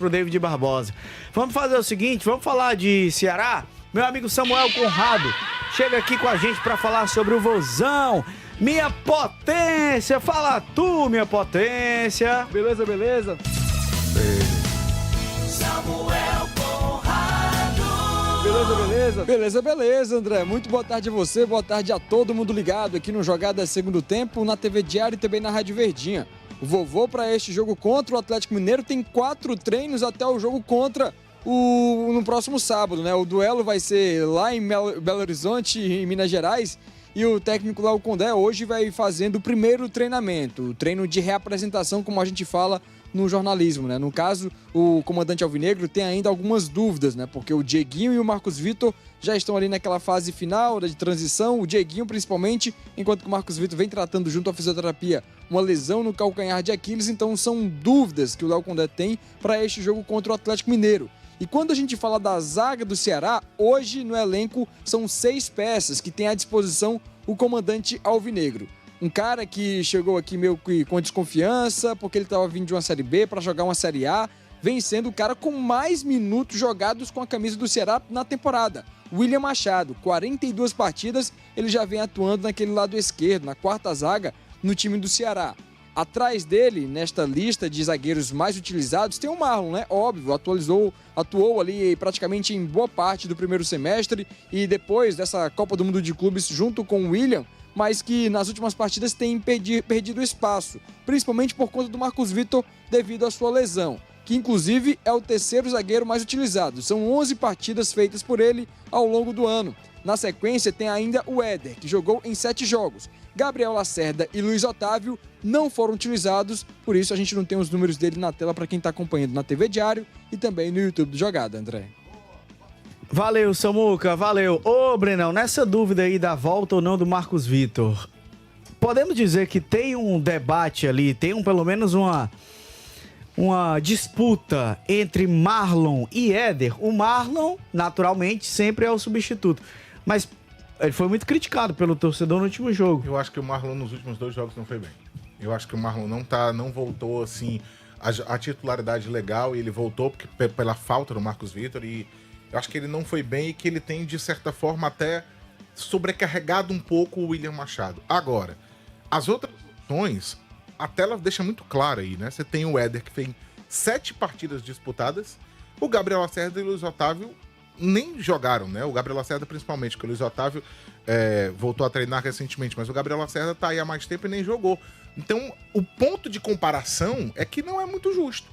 pro David Barbosa. Vamos fazer o seguinte, vamos falar de Ceará? Meu amigo Samuel Conrado chega aqui com a gente para falar sobre o Vozão. Minha potência, fala tu, minha potência. Beleza, beleza? Samuel Conrado. Beleza, beleza? Beleza, beleza, André. Muito boa tarde a você, boa tarde a todo mundo ligado aqui no Jogada Segundo Tempo, na TV Diário e também na Rádio Verdinha. O vovô para este jogo contra o Atlético Mineiro tem 4 treinos até o jogo contra no próximo sábado, né? O duelo vai ser lá em Belo Horizonte, em Minas Gerais, e o técnico Léo Condé hoje vai fazendo o primeiro treinamento, o treino de reapresentação, como a gente fala no jornalismo, né? No caso, o comandante alvinegro tem ainda algumas dúvidas, né? Porque o Dieguinho e o Marcos Vitor já estão ali naquela fase final de transição, o Dieguinho principalmente, enquanto que o Marcos Vitor vem tratando junto à fisioterapia uma lesão no calcanhar de Aquiles, então são dúvidas que o Léo Condé tem para este jogo contra o Atlético Mineiro. E quando a gente fala da zaga do Ceará, hoje no elenco são 6 peças que tem à disposição o comandante alvinegro. Um cara que chegou aqui meio que com desconfiança, porque ele estava vindo de uma Série B para jogar uma Série A, vem sendo o cara com mais minutos jogados com a camisa do Ceará na temporada. William Machado, 42 partidas, ele já vem atuando naquele lado esquerdo, na quarta zaga, no time do Ceará. Atrás dele, nesta lista de zagueiros mais utilizados, tem o Marlon, né? Óbvio, atuou ali praticamente em boa parte do primeiro semestre e depois dessa Copa do Mundo de Clubes junto com o William, mas que nas últimas partidas tem perdido espaço, principalmente por conta do Marcos Vitor devido à sua lesão, que inclusive é o terceiro zagueiro mais utilizado. São 11 partidas feitas por ele ao longo do ano. Na sequência tem ainda o Éder, que jogou em 7 jogos. Gabriel Lacerda e Luiz Otávio não foram utilizados, por isso a gente não tem os números dele na tela para quem está acompanhando na TV Diário e também no YouTube do Jogada, André. Valeu, Samuca, valeu. Ô, Brenão, nessa dúvida aí da volta ou não do Marcos Vitor, podemos dizer que tem um debate ali, tem pelo menos uma disputa entre Marlon e Éder. O Marlon, naturalmente, sempre é o substituto, mas ele foi muito criticado pelo torcedor no último jogo. Eu acho que o Marlon nos últimos 2 jogos não foi bem. Eu acho que o Marlon não voltou assim a titularidade legal, e ele voltou pela falta do Marcos Vitor, e eu acho que ele não foi bem e que ele tem, de certa forma, até sobrecarregado um pouco o William Machado. Agora, as outras opções, a tela deixa muito clara aí, né? Você tem o Éder, que tem 7 partidas disputadas, o Gabriel Lacerda e o Luiz Otávio nem jogaram, né? O Gabriel Lacerda principalmente, porque o Luiz Otávio voltou a treinar recentemente, mas o Gabriel Lacerda tá aí há mais tempo e nem jogou. Então, o ponto de comparação é que não é muito justo.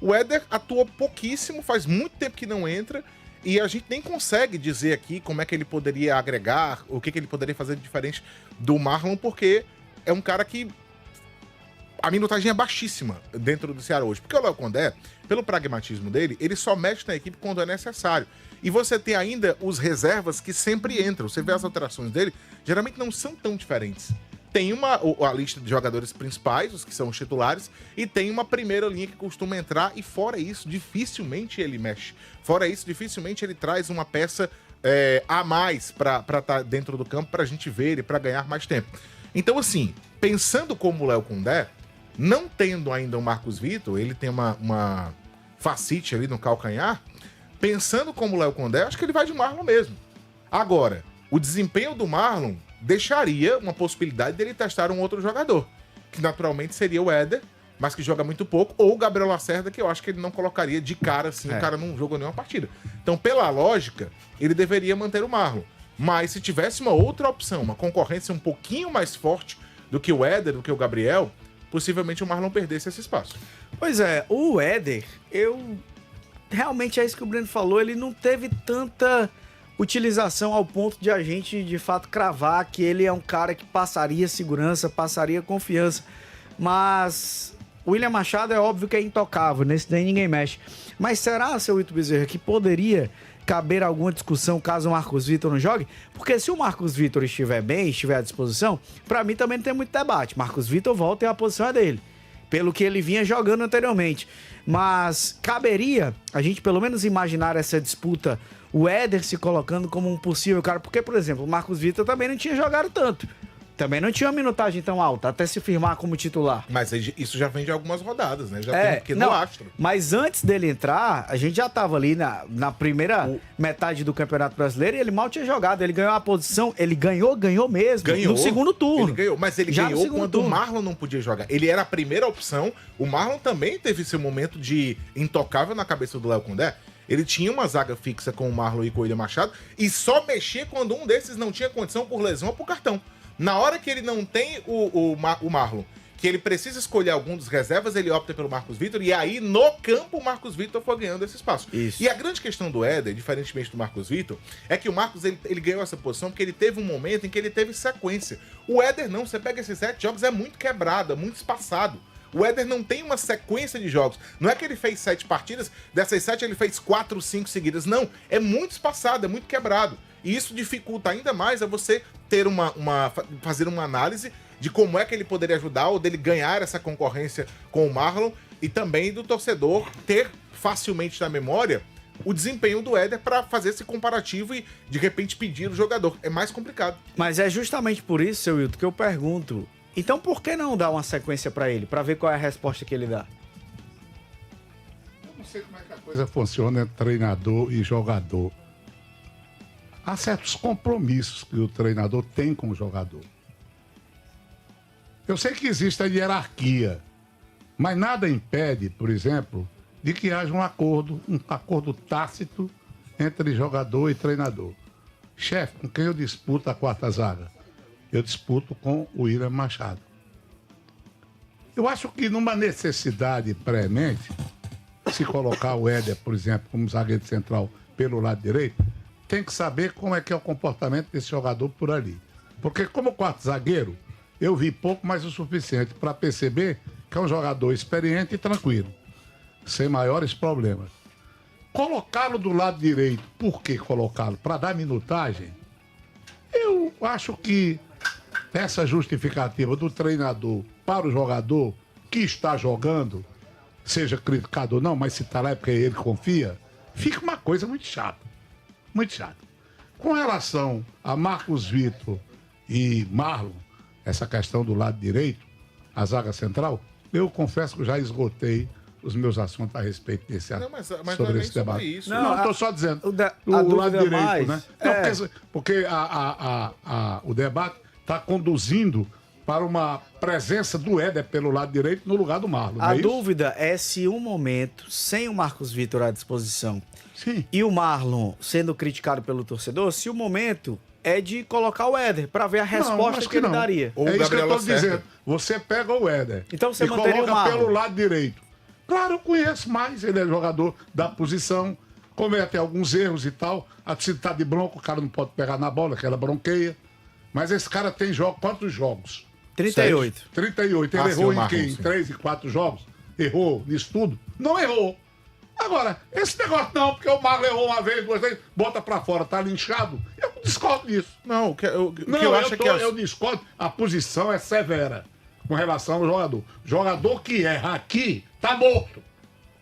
O Éder atuou pouquíssimo, faz muito tempo que não entra, e a gente nem consegue dizer aqui como é que ele poderia agregar, o que ele poderia fazer de diferente do Marlon, porque é um cara que a minutagem é baixíssima dentro do Ceará hoje. Porque o Léo Condé, pelo pragmatismo dele, ele só mexe na equipe quando é necessário. E você tem ainda os reservas que sempre entram. Você vê as alterações dele, geralmente não são tão diferentes. Tem a lista de jogadores principais, os que são os titulares, e tem uma primeira linha que costuma entrar, e fora isso, dificilmente ele mexe. Fora isso, dificilmente ele traz uma peça a mais para estar dentro do campo, pra gente ver e para ganhar mais tempo. Então, assim, pensando como o Léo Condé, não tendo ainda o Marcos Vitor, ele tem uma facite ali no calcanhar, pensando como o Léo Condé, acho que ele vai de Marlon mesmo. Agora, o desempenho do Marlon deixaria uma possibilidade dele testar um outro jogador, que naturalmente seria o Éder, mas que joga muito pouco, ou o Gabriel Lacerda, que eu acho que ele não colocaria de cara assim, o cara não jogou nenhuma partida. Então, pela lógica, ele deveria manter o Marlon. Mas se tivesse uma outra opção, uma concorrência um pouquinho mais forte do que o Éder, do que o Gabriel, possivelmente o Marlon perdesse esse espaço. Pois é, o Éder, realmente é isso que o Breno falou, ele não teve tanta utilização ao ponto de a gente, de fato, cravar que ele é um cara que passaria segurança, passaria confiança. Mas o William Machado é óbvio que é intocável, nesse daí ninguém mexe. Mas será, seu Ito Bezerra, que poderia caber alguma discussão caso o Marcos Vitor não jogue? Porque se o Marcos Vitor estiver bem, estiver à disposição, pra mim também não tem muito debate. Marcos Vitor volta e a posição é dele, pelo que ele vinha jogando anteriormente. Mas caberia a gente pelo menos imaginar essa disputa, o Éder se colocando como um possível cara, porque, por exemplo, o Marcos Vitor também não tinha jogado tanto. também não tinha uma minutagem tão alta, até se firmar como titular. Mas isso já vem de algumas rodadas, né? Já tem aqui no não, astro. mas antes dele entrar, a gente já tava ali na primeira metade do Campeonato Brasileiro e ele mal tinha jogado. Ele ganhou a posição, ele ganhou mesmo. No segundo turno. Ele ganhou, mas ele Já no ganhou segundo quando turno. o Marlon não podia jogar. Ele era a primeira opção. O Marlon também teve seu momento de intocável na cabeça do Léo Condé. Ele tinha uma zaga fixa com o Marlon e com o William Machado e só mexia quando um desses não tinha condição por lesão ou por cartão. Na hora que ele não tem o Marlon, que ele precisa escolher algum dos reservas, ele opta pelo Marcos Vitor, e aí no campo o Marcos Vitor foi ganhando esse espaço. Isso. E a grande questão do Éder, diferentemente do Marcos Vitor, é que o Marcos ele ganhou essa posição porque ele teve um momento em que ele teve sequência. O Éder não, você pega esses 7 jogos, é muito quebrado, é muito espaçado. O Éder não tem uma sequência de jogos. Não é que ele fez 7 partidas, dessas 7 ele fez 4, 5 seguidas. Não, é muito espaçado, é muito quebrado. E isso dificulta ainda mais a você ter fazer uma análise de como é que ele poderia ajudar ou dele ganhar essa concorrência com o Marlon e também do torcedor ter facilmente na memória o desempenho do Éder para fazer esse comparativo e de repente pedir o jogador. É mais complicado. Mas é justamente por isso, seu Wilton, que eu pergunto. Então por que não dar uma sequência pra ele, pra ver qual é a resposta que ele dá? Eu não sei como é que a coisa funciona entre treinador e jogador. Há certos compromissos que o treinador tem com o jogador. Eu sei que existe a hierarquia, mas nada impede, por exemplo, de que haja um acordo tácito entre jogador e treinador. Chefe, com quem eu disputo a quarta zaga? Eu disputo com o William Machado. Eu acho que numa necessidade premente, se colocar o Éder, por exemplo, como zagueiro central pelo lado direito, tem que saber como é que é o comportamento desse jogador por ali. Porque como quarto zagueiro, eu vi pouco, mas o suficiente para perceber que é um jogador experiente e tranquilo, sem maiores problemas. Colocá-lo do lado direito, por que colocá-lo? Para dar minutagem? Eu acho que essa justificativa do treinador para o jogador que está jogando, seja criticado ou não, mas se está lá é porque ele confia, fica uma coisa muito chata. Muito chato. Com relação a Marcos Vitor e Marlon, essa questão do lado direito, a zaga central, eu confesso que eu já esgotei os meus assuntos a respeito desse Não, mas sobre não é esse sobre debate. isso. Não, estou só dizendo. A O lado dúvida direito, mais né? é- Não, porque o debate está conduzindo para uma presença do Éder pelo lado direito no lugar do Marlon. não A é isso? dúvida é se um momento, sem o Marcos Vitor à disposição, Sim. e o Marlon sendo criticado pelo torcedor, se o momento é de colocar o Éder pra ver a resposta acho que ele não. daria. Ou É o isso que eu Gabriel estou Lacerda. dizendo. Você pega o Éder Então você e manteria o coloca Marlon. pelo lado direito. Claro, eu conheço mais. Ele é jogador da posição, comete alguns erros e tal. A torcida tá de bronca, o cara não pode pegar na bola, que ela bronqueia. Mas esse cara tem quantos jogos? 38. 38. Ele Ah, sim, errou o em Marlon, quem? Em sim. 3 e 4 jogos? Errou nisso tudo? Não errou. Agora, esse negócio não, porque o Marlon errou uma vez, 2 vezes, bota pra fora, tá linchado. Eu discordo disso. Não, o que eu Não, acho é que... eu discordo. A posição é severa com relação ao jogador. Jogador que erra aqui, tá morto.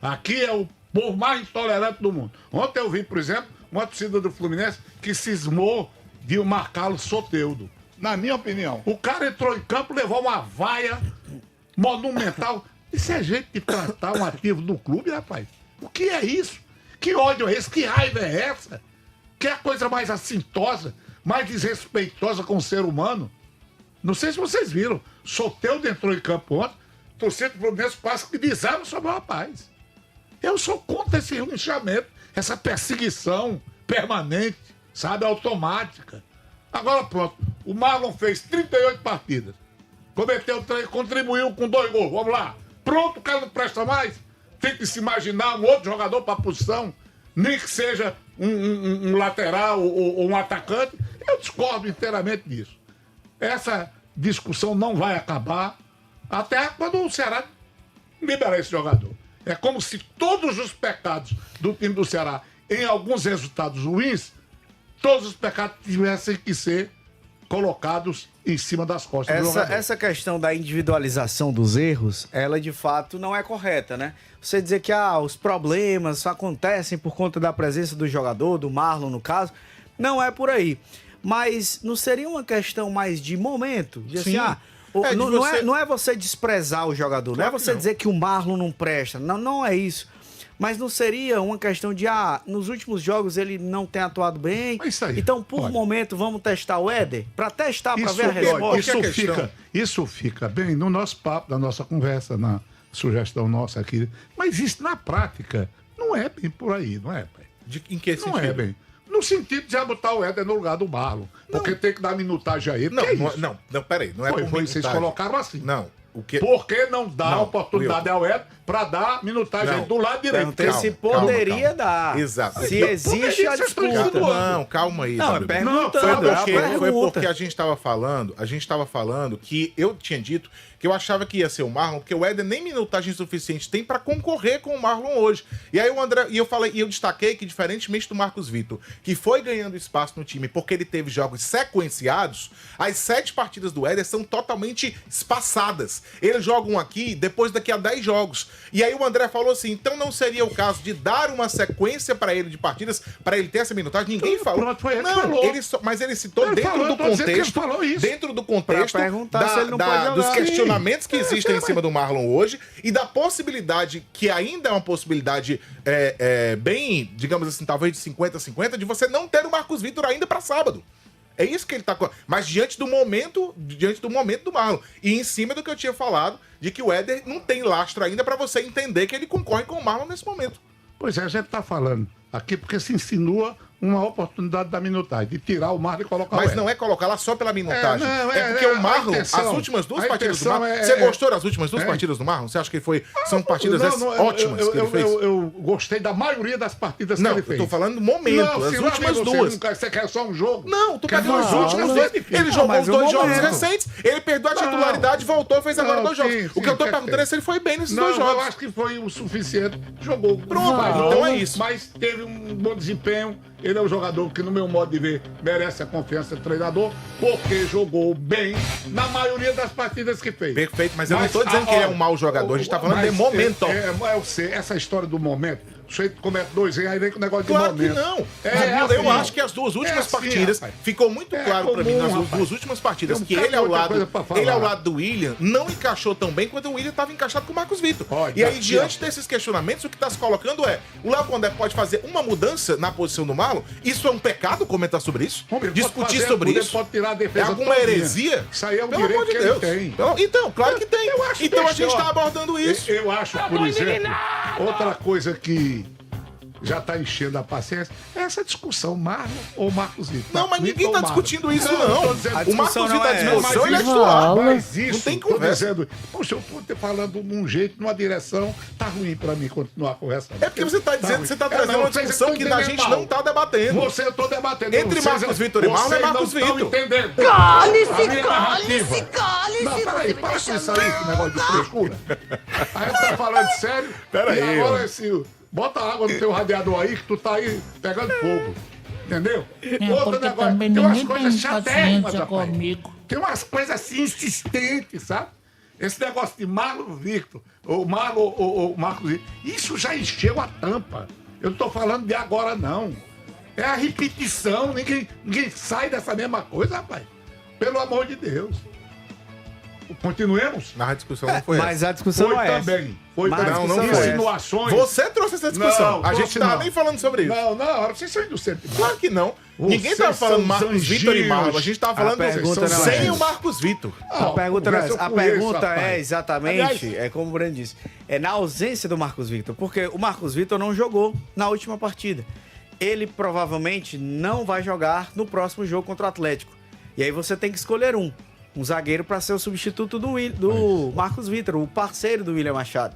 Aqui é o povo mais intolerante do mundo. Ontem eu vi, por exemplo, uma torcida do Fluminense que cismou de o Marcalo Soteldo. Na minha opinião. O cara entrou em campo, levou uma vaia monumental. Isso é jeito de tratar um ativo do clube, rapaz. O que é isso? Que ódio é esse? Que raiva é essa? Que é a coisa mais assintosa, mais desrespeitosa com o ser humano? Não sei se vocês viram. Soteldo entrou em campo ontem, torcida do Fluminense quase que desarma sobre o rapaz. Eu sou contra esse linchamento, essa perseguição permanente, sabe, automática. Agora pronto, o Marlon fez 38 partidas, contribuiu com 2 gols, vamos lá. Pronto, o cara não presta mais? Tem que se imaginar um outro jogador para a posição, nem que seja um lateral ou um atacante. Eu discordo inteiramente disso. Essa discussão não vai acabar até quando o Ceará liberar esse jogador. É como se todos os pecados do time do Ceará, em alguns resultados ruins, todos os pecados tivessem que ser colocados em cima das costas do jogador. Essa questão da individualização dos erros, ela de fato não é correta, né? Você dizer que os problemas só acontecem por conta da presença do jogador, do Marlon no caso, não é por aí. mas não seria uma questão mais de momento? De assim, Sim. não é você desprezar o jogador, Claro não é você dizer que o Marlon não presta, não é isso. Mas não seria uma questão de, nos últimos jogos ele não tem atuado bem, É isso aí. então por momento vamos testar o Éder? Para testar, para ver a resposta. Isso fica bem no nosso papo, na nossa conversa, na sugestão nossa aqui. Mas isso na prática não é bem por aí, não é, pai? Em que sentido? Não é bem. No sentido de já botar o Éder no lugar do Marlon. Porque tem que dar minutagem a ele. Não, que é não, isso? não, peraí. Não é por Foi, vocês minutagem. colocaram assim. Não. O que... Por que não dá Não, oportunidade ao Éder para dar minutagem Não. do lado direito? Perguntei se poderia dar. Exato. Se existe a disputa. Não, calma aí. Não, é Fábio. perguntando. Foi porque a gente estava falando que eu tinha dito que eu achava que ia ser o Marlon, porque o Éder nem minutagem suficiente tem para concorrer com o Marlon hoje. E aí o André, eu destaquei que, diferentemente do Marcos Vitor, que foi ganhando espaço no time porque ele teve jogos sequenciados, as 7 partidas do Éder são totalmente espaçadas. Eles jogam aqui, depois daqui a 10 jogos. E aí o André falou assim, então não seria o caso de dar uma sequência para ele de partidas, para ele ter essa minutagem? Ninguém falou. Pronto, foi ele que não, falou. mas ele citou Ele dentro falou, do eu tô dizendo que ele contexto, falou isso. dentro do contexto Pra perguntar se ele não pode jogar. dos questionamentos que existem em mas- cima do Marlon hoje e da possibilidade, que ainda é uma possibilidade bem, digamos assim, talvez de 50-50, de você não ter o Marcos Vitor ainda para sábado. É isso que ele tá... Mas diante do momento do Marlon. E em cima do que eu tinha falado, de que o Éder não tem lastro ainda para você entender que ele concorre com o Marlon nesse momento. Pois é, a gente tá falando aqui porque se insinua uma oportunidade da minutagem, de tirar o Marlon e colocar o Mas Éder. não é colocar lá só pela minutagem. É porque a o Marlon, intenção- as últimas duas a partidas do intenção Marlon... é- Você é- gostou das últimas duas partidas do Marlon? Você acha que são partidas ótimas que ele fez? Eu gostei da maioria das partidas Não, que ele eu fez. tô falando do momento, as se últimas você duas. Você quer só um jogo? Não, tu Quer pegou os dois últimos jogos, dois. é difícil. Ele jogou mas os o dois jogos momento. recentes, ele perdeu a titularidade, voltou, fez agora Não, 2 jogos. sim, O que eu tô sim, perguntando é se ele foi bem nesses Não, 2 eu jogos. acho que foi o suficiente. Jogou. Pronto, então é isso. Mas teve um bom desempenho. Ele é um jogador que, no meu modo de ver, merece a confiança do treinador, porque jogou bem na maioria das partidas que fez. Perfeito, mas eu não tô dizendo que ele é um mau jogador, a gente tá falando de momento. Eu sei, essa história do momento, o sujeito comete 2 erros, aí vem com o negócio Claro de que momento. não. Assim, Eu acho que as duas últimas assim, partidas, rapaz. ficou muito É claro pra mim comum, nas rapaz. duas últimas partidas Tem um que bocado ele ao de outra lado, coisa pra falar. ele ao lado do William não encaixou tão bem quanto o William estava encaixado com o Marcos Vitor. Olha, E aí, aqui, diante desses questionamentos, o que tá se colocando é: o Léo Condé pode fazer uma mudança na posição do Marlon? Isso é um pecado comentar sobre isso? Ele pode Discutir fazer sobre tudo, isso? Ele pode tirar a É defesa alguma todinha. heresia? Isso aí é um Pelo direito amor de que Deus. ele tem. Então, claro que tem. Eu acho Então a besteira. gente tá abordando isso. Eu acho, por exemplo, outra coisa que já está enchendo a paciência é essa discussão, Marlon ou Marcos Vitor. Não, mas ninguém tá Marlon. discutindo isso, Eu não. tô dizendo- A O Marcos discussão Vitor, não a é discussão, ele é isso, suave. mas isso, Não tem tô conversa. dizendo, poxa, eu tô te falando de um jeito, numa direção, tá ruim pra mim continuar conversando. É porque você tá dizendo, ruim. você tá trazendo não, uma vocês discussão estão que a entendendo gente mal. não tá debatendo. Você eu tô debatendo. Entre Marcos Vitor e Marlon é vocês Marcos não estão Vitor. entendendo. Cale-se, A minha cale-se, narrativa. cale-se. Não, peraí, me para deixa com isso aí, esse negócio de frescura. A gente tá falando sério. Pera e aí, agora ó. esse... Bota água no teu radiador aí que tu tá aí pegando fogo. Entendeu? Porque também ninguém tem chatérrimas, paciência rapaz. comigo. Tem umas coisas assim insistentes, sabe? Esse negócio de Marlon Victor, ou Marlon ou Marcos Vitor, isso já encheu a tampa. Eu não tô falando de agora, não. É a repetição, ninguém sai dessa mesma coisa, rapaz. Pelo amor de Deus. Continuemos? Na discussão não foi Mas a discussão Foi não é também. Foi Mas também. a discussão não foi. Insinuações. Você trouxe essa discussão. Não, A gente trouxe tava não. nem falando sobre isso. Não, vocês são inocentes. Claro que não. Vocês Ninguém tava falando são Marcos Vitor e Marlon. A gente tava falando pergunta não sem é o essa. Marcos Vitor. A pergunta, conversa eu a conheço, pergunta rapaz. é exatamente, Aliás- é como o Breno disse, é na ausência do Marcos Vitor, porque o Marcos Vitor não jogou na última partida. Ele provavelmente não vai jogar no próximo jogo contra o Atlético. E aí você tem que escolher um zagueiro para ser o substituto do Marcos Vitor, o parceiro do William Machado.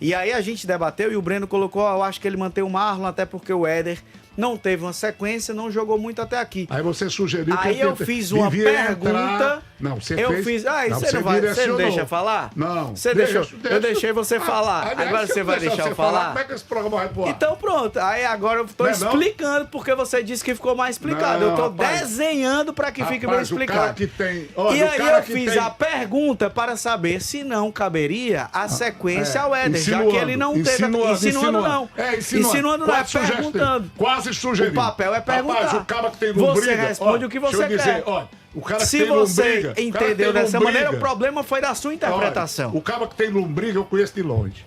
E aí a gente debateu e o Breno colocou, eu acho que ele mantém o Marlon, até porque o Éder não teve uma sequência, não jogou muito até aqui. Aí você sugeriu que Aí ele eu fiz uma devia pergunta Não, você Eu fez... fiz. Ah, não, você não vai. Você não direcionou. deixa falar? Não. Você deixou. Eu deixei você falar. aliás, Agora se você eu vai deixar deixar eu você falar, falar? como é que esse programa vai pro ar? Então pronto. Aí agora eu tô Não é não? explicando porque você disse que ficou mais explicado. Não, eu tô rapaz. desenhando pra que fique bem Rapaz, o cara explicado. que tem... Olha, E o aí cara eu que fiz tem- a pergunta para saber se não caberia a sequência ao Éder, já que Insinuando, ele não teve. insinuando. Não. É, Insinuando não, é Quase sugestivo. perguntando. Quase sugerindo. O papel é perguntar. Rapaz, o cara que tem lombriga... Você responde ó, o que você deixa eu quer. dizer, ó, o cara que Se tem você lombriga... o cara que entendeu tem dessa lombriga, maneira, o problema foi da sua interpretação. olha, o cara que tem lombriga eu conheço de longe.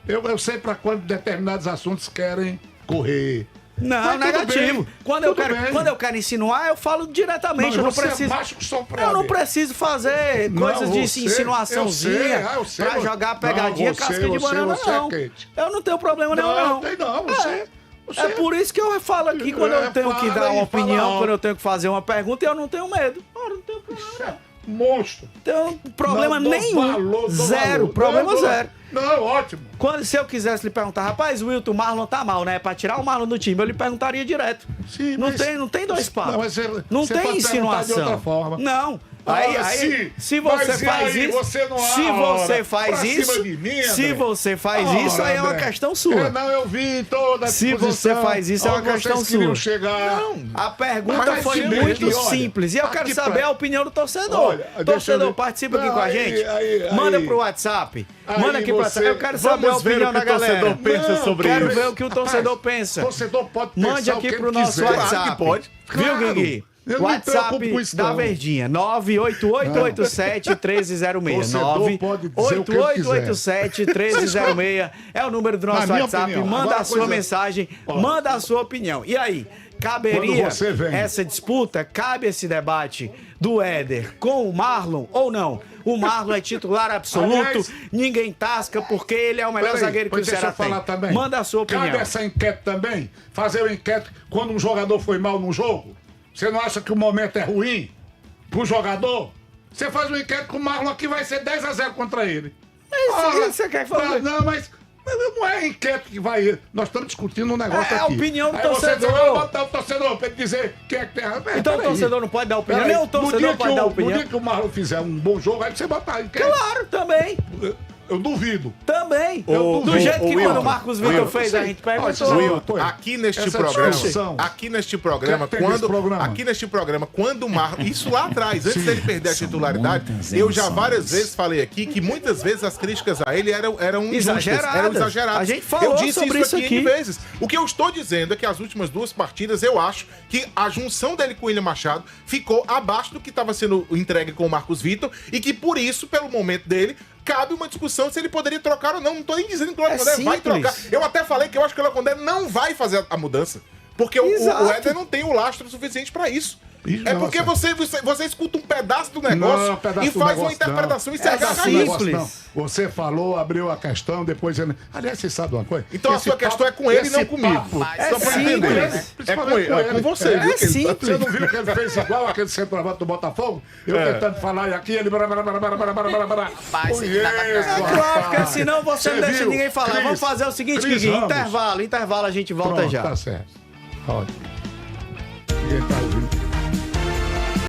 Eu sei pra quando determinados assuntos querem correr. Não, Mas tudo negativo. bem, Quando eu quero insinuar, eu falo diretamente. Mas Eu não você é preciso. macho que soprado. Eu não preciso fazer Não, coisas de você- insinuaçãozinha eu sei, pra jogar não, pegadinha você- casca de você- banana, você é não. quente. Eu não tenho problema nenhum, Não, não. tem não, você- É por isso que eu falo aqui quando eu tenho que fala dar uma aí, fala opinião, alto. quando eu tenho que fazer uma pergunta, e eu não tenho medo. Ora, não tenho problema, não. Monstro. Então, problema Não, dou nenhum. valor, dou Zero. valor. Problema Não, zero. Não, ótimo. Se eu quisesse lhe perguntar, rapaz, Wilton, o Marlon tá mal, né? Pra tirar o Marlon do time, eu lhe perguntaria direto. Sim, não, mas- não tem dois papos. Não, mas você tem pode perguntar insinuação. de outra forma. Não. Olha, Se mas você e faz aí, isso, você não se ora você faz pra cima isso, de mim, se André? você faz isso, aí é uma André. questão sua. Não, eu vi toda a Se disposição. você faz isso, é uma Onde questão vocês queriam sua. chegar. A pergunta Mas foi se muito bem que, olha, simples. E eu quero aqui saber pra- a opinião do torcedor. Olha, deixa eu Torcedor, ver. participa aqui Não, com a aí- gente. aí- Manda aí- pro WhatsApp. aí Manda aqui pro você- WhatsApp. Eu quero saber a Vamos ver opinião o que da o torcedor galera. pensa sobre Quero isso. ver o que o torcedor pensa. O torcedor pode pensar Mande aqui o que pro ele nosso quiser. WhatsApp. Claro que pode. Viu, Claro. Guigui? Eu não me WhatsApp preocupo com isso, da não. Verdinha, 98887-1306. Torcedor pode dizer o que ele quiser. 98887-1306 é o número do nosso Na minha WhatsApp. opinião. Manda Agora a a sua coisa- mensagem, Ó. manda a sua opinião. E aí, caberia Quando você vem. essa disputa? Cabe esse debate do Éder com o Marlon ou não? O Marlon é titular absoluto, Aliás- ninguém tasca porque ele é o melhor Peraí, zagueiro que o pois deixa Ceará eu falar tem. também. Manda a sua opinião. Cabe essa enquete também? Fazer uma enquete quando um jogador foi mal num jogo? Você não acha que o momento é ruim pro jogador? Você faz uma enquete com o Marlon aqui, vai ser 10-0 contra ele. Mas você quer fazer? Não, mas não é enquete que vai... Nós estamos discutindo um negócio É a aqui. opinião do Aí você torcedor. diz, "Ah, botar o torcedor pra ele dizer quem é que tem razão." Então o Peraí. torcedor não pode dar opinião, Peraí, nem o torcedor pode dar No opinião. dia que o Marlon fizer um bom jogo, aí você botar a enquete. Claro, também. Eu duvido. Também. Ô, Do ô, jeito ô, que Wilton, quando o Marcos Vitor Wilton, fez, a sim. gente Olha, perguntou. Will, Wilton, aqui neste essa programa, discussão. aqui neste programa, Que é que tem nesse programa? aqui neste programa, quando o Marlon, isso lá atrás, antes dele perder a titularidade, eu já várias vezes falei aqui que muitas vezes as críticas a ele eram injustas, Exageradas. eram exageradas. A gente falou eu disse sobre isso isso aqui N aqui. vezes. O que eu estou dizendo é que as últimas duas partidas, eu acho que a junção dele com o William Machado ficou abaixo do que estava sendo entregue com o Marcos Vitor e que por isso, pelo momento dele, cabe uma discussão se ele poderia trocar ou não. Não tô nem dizendo que o Léo Condé vai simples. trocar. Eu até falei que eu acho que o Léo Condé não vai fazer a mudança. Porque Exato. o Éder não tem o lastro suficiente pra isso. Isso, É não, porque Marcelo. você escuta um pedaço do negócio Não, pedaço e do faz uma negócio, interpretação e É você agarra simples. nisso. Não. Você falou, abriu a questão, depois ele... Aliás, você sabe uma coisa? Então a Esse sua questão é com ele e não esse comigo. papo- É Só pra simples. entender. né? É com Principalmente ele, é com você, viu? É que ele tá- simples. Você não viu que ele fez igual aquele centroavante do Botafogo? Eu tentando falar e aqui ele... Rapaz, você tá É claro, porque senão você não deixa viu? ninguém falar. Cris- Vamos fazer o seguinte, Cris Guigui, Ramos. intervalo, a gente volta Pronto, já. tá certo. Olha. Ninguém tá ouvindo.